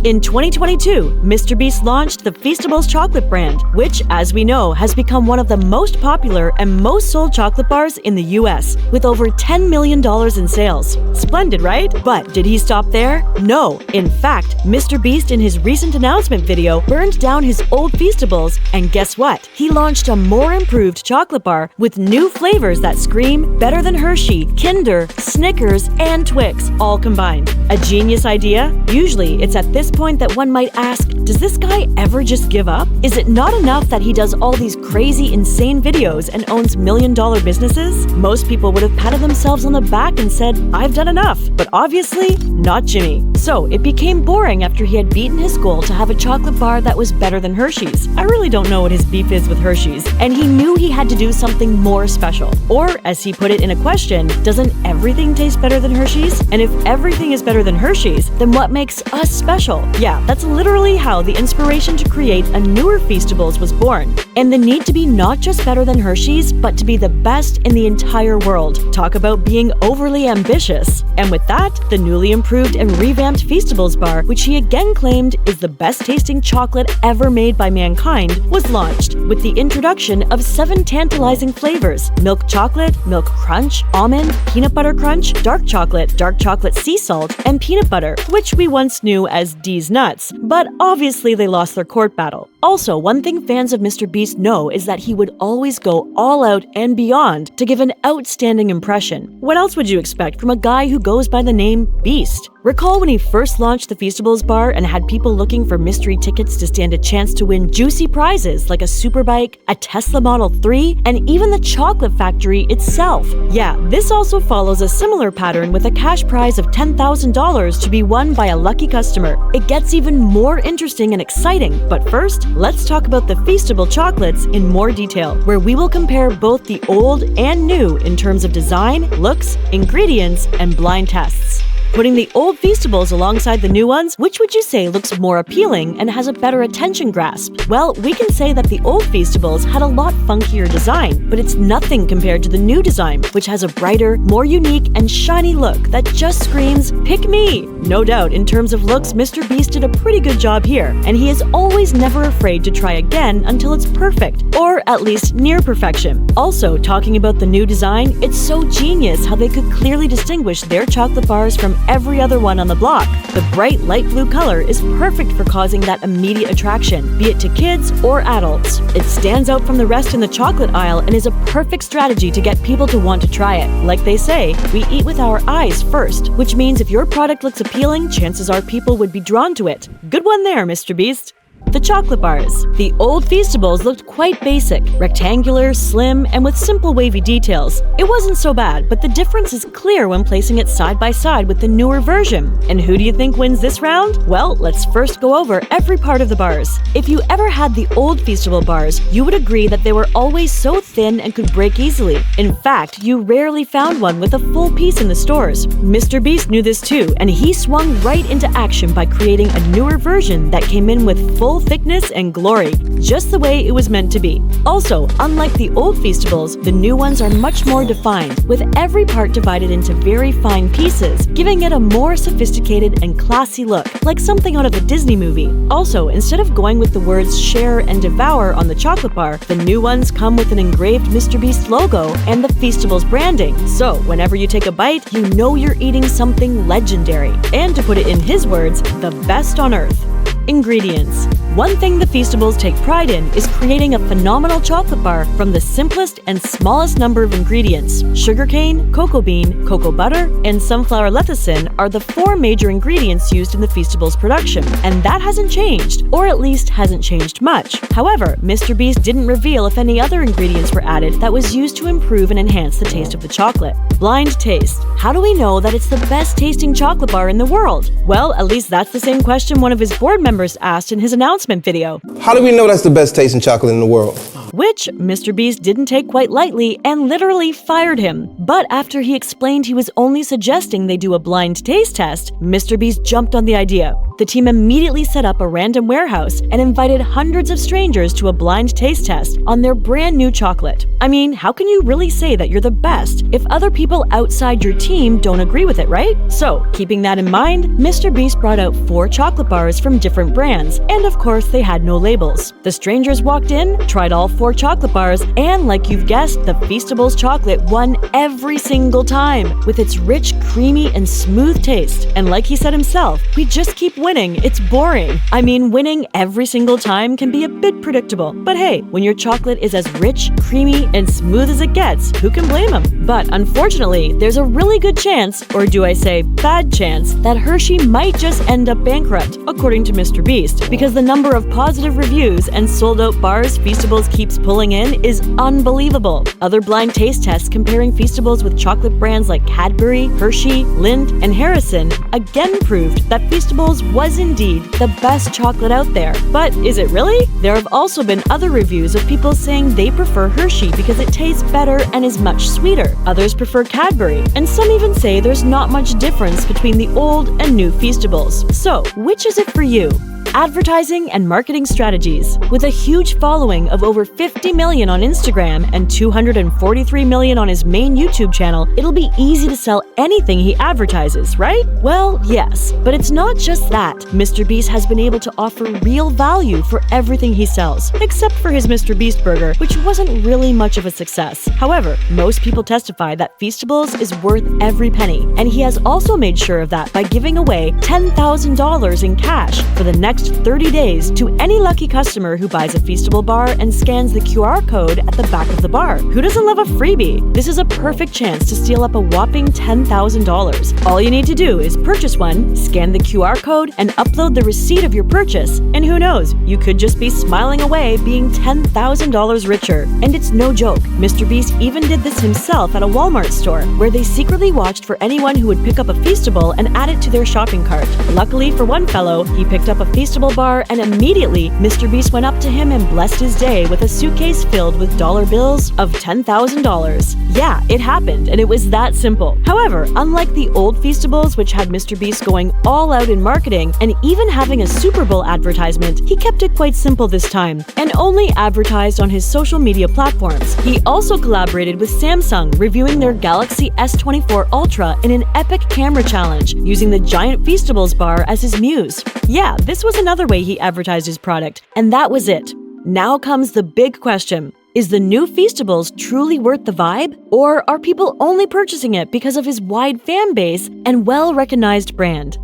In 2022, MrBeast launched the Feastables Chocolate brand, which, as we know, has become one of the most popular and most sold chocolate bars in the US, with over $10 million in sales. Splendid, right? But did he stop there? No. In fact, MrBeast in his recent announcement video burned down his old Feastables, and guess what? He launched a more improved chocolate bar with new flavors that scream better than Hershey, Kinder, Snickers, and TWIX, all combined. A genius idea? Usually, it's at this point that one might ask, does this guy ever just give up? Is it not enough that he does all these crazy, insane videos and owns million-dollar businesses? Most people would have patted themselves on the back and said, I've done enough. But obviously, not Jimmy. So it became boring after he had beaten his goal to have a chocolate bar that was better than Hershey's. I really don't know what his beef is with Hershey's, and he knew he had to do something more special. Or, as he put it in a question, doesn't everything taste better than Hershey's? And if everything is better than Hershey's, then what makes us special? Yeah, that's literally how the inspiration to create a newer Feastables was born. And the need to be not just better than Hershey's, but to be the best in the entire world. Talk about being overly ambitious. And with that, the newly improved and revamped Feastables bar, which he again claimed is the best tasting chocolate ever made by mankind, was launched with the introduction of 7 tantalizing flavors: milk chocolate, milk crunch, almond, peanut butter crunch, dark chocolate sea salt, and peanut butter, which we once knew as D's Nuts, but obviously they lost their court battle. Also, one thing fans of MrBeast know is that he would always go all out and beyond to give an outstanding impression. What else would you expect from a guy who goes by the name Beast? Recall when he first launched the Feastables bar and had people looking for mystery tickets to stand a chance to win juicy prizes like a superbike, a Tesla Model 3, and even the chocolate factory itself. Yeah, this also follows a similar pattern with a cash prize of $10,000 to be won by a lucky customer. It gets even more interesting and exciting, but first, let's talk about the Feastable chocolates in more detail, where we will compare both the old and new in terms of design, looks, ingredients, and blind tests. Putting the old Feastables alongside the new ones, which would you say looks more appealing and has a better attention grasp? Well, we can say that the old Feastables had a lot funkier design, but it's nothing compared to the new design, which has a brighter, more unique, and shiny look that just screams, pick me! No doubt, in terms of looks, MrBeast did a pretty good job here, and he is always never afraid to try again until it's perfect, or at least near perfection. Also, talking about the new design, it's so genius how they could clearly distinguish their chocolate bars from every other one on the block. The bright light blue color is perfect for causing that immediate attraction, be it to kids or adults. It stands out from the rest in the chocolate aisle and is a perfect strategy to get people to want to try it. Like they say, we eat with our eyes first, which means if your product looks appealing, chances are people would be drawn to it. Good one there, MrBeast. The chocolate bars. The old Feastables looked quite basic, rectangular, slim, and with simple wavy details. It wasn't so bad, but the difference is clear when placing it side by side with the newer version. And who do you think wins this round? Well, let's first go over every part of the bars. If you ever had the old Feastable bars, you would agree that they were always so thin and could break easily. In fact, you rarely found one with a full piece in the stores. MrBeast knew this too, and he swung right into action by creating a newer version that came in with full thickness and glory, just the way it was meant to be. Also, unlike the old Feastables, the new ones are much more defined, with every part divided into very fine pieces, giving it a more sophisticated and classy look, like something out of a Disney movie. Also, instead of going with the words share and devour on the chocolate bar, the new ones come with an engraved MrBeast logo and the Feastables branding. So, whenever you take a bite, you know you're eating something legendary. And to put it in his words, the best on earth. Ingredients. One thing the Feastables take pride in is creating a phenomenal chocolate bar from the simplest and smallest number of ingredients. Sugarcane, cocoa bean, cocoa butter, and sunflower lecithin are the 4 major ingredients used in the Feastables production, and that hasn't changed, or at least hasn't changed much. However, MrBeast didn't reveal if any other ingredients were added that was used to improve and enhance the taste of the chocolate. Blind taste. How do we know that it's the best tasting chocolate bar in the world? Well, at least that's the same question one of his board members asked in his announcement video. How do we know that's the best tasting chocolate in the world? which MrBeast didn't take quite lightly and literally fired him. But after he explained he was only suggesting they do a blind taste test, MrBeast jumped on the idea. The team immediately set up a random warehouse and invited hundreds of strangers to a blind taste test on their brand new chocolate. I mean, how can you really say that you're the best if other people outside your team don't agree with it, right? So, keeping that in mind, MrBeast brought out 4 chocolate bars from different brands, and of course they had no labels. The strangers walked in, tried all 4 chocolate bars, and like you've guessed, the Feastables Chocolate won every single time, with its rich, creamy, and smooth taste. And like he said himself, we just keep winning. It's boring. I mean, winning every single time can be a bit predictable. But hey, when your chocolate is as rich, creamy, and smooth as it gets, who can blame him? But unfortunately, there's a really good chance, or do I say bad chance, that Hershey might just end up bankrupt, according to MrBeast, because the number of positive reviews and sold-out bars Feastables keeps pulling in is unbelievable. Other blind taste tests comparing Feastables with chocolate brands like Cadbury, Hershey, Lindt, and Harrison again proved that Feastables was indeed the best chocolate out there. But is it really? There have also been other reviews of people saying they prefer Hershey because it tastes better and is much sweeter. Others prefer Cadbury, and some even say there's not much difference between the old and new Feastables. So, which is it for you? Advertising and marketing strategies. With a huge following of over 50 million on Instagram and 243 million on his main YouTube channel, it'll be easy to sell anything he advertises, right? Well, yes, but it's not just that. MrBeast has been able to offer real value for everything he sells, except for his MrBeast burger, which wasn't really much of a success. However, most people testify that Feastables is worth every penny, and he has also made sure of that by giving away $10,000 in cash for the next 30 days to any lucky customer who buys a Feastable bar and scans the QR code at the back of the bar. Who doesn't love a freebie? This is a perfect chance to steal up a whopping $10,000. All you need to do is purchase one, scan the QR code, and upload the receipt of your purchase. And who knows, you could just be smiling away being $10,000 richer. And it's no joke. MrBeast even did this himself at a Walmart store, where they secretly watched for anyone who would pick up a Feastable and add it to their shopping cart. Luckily for one fellow, he picked up a Feastable bar, and immediately MrBeast went up to him and blessed his day with a suitcase filled with dollar bills of $10,000. Yeah, it happened, and it was that simple. However, unlike the old Feastables, which had MrBeast going all out in marketing and even having a Super Bowl advertisement, he kept it quite simple this time and only advertised on his social media platforms. He also collaborated with Samsung, reviewing their Galaxy S24 Ultra in an epic camera challenge, using the giant Feastables bar as his muse. Yeah, this was another way he advertised his product, and that was it. Now comes the big question. Is the new Feastables truly worth the vibe? Or are people only purchasing it because of his wide fan base and well-recognized brand?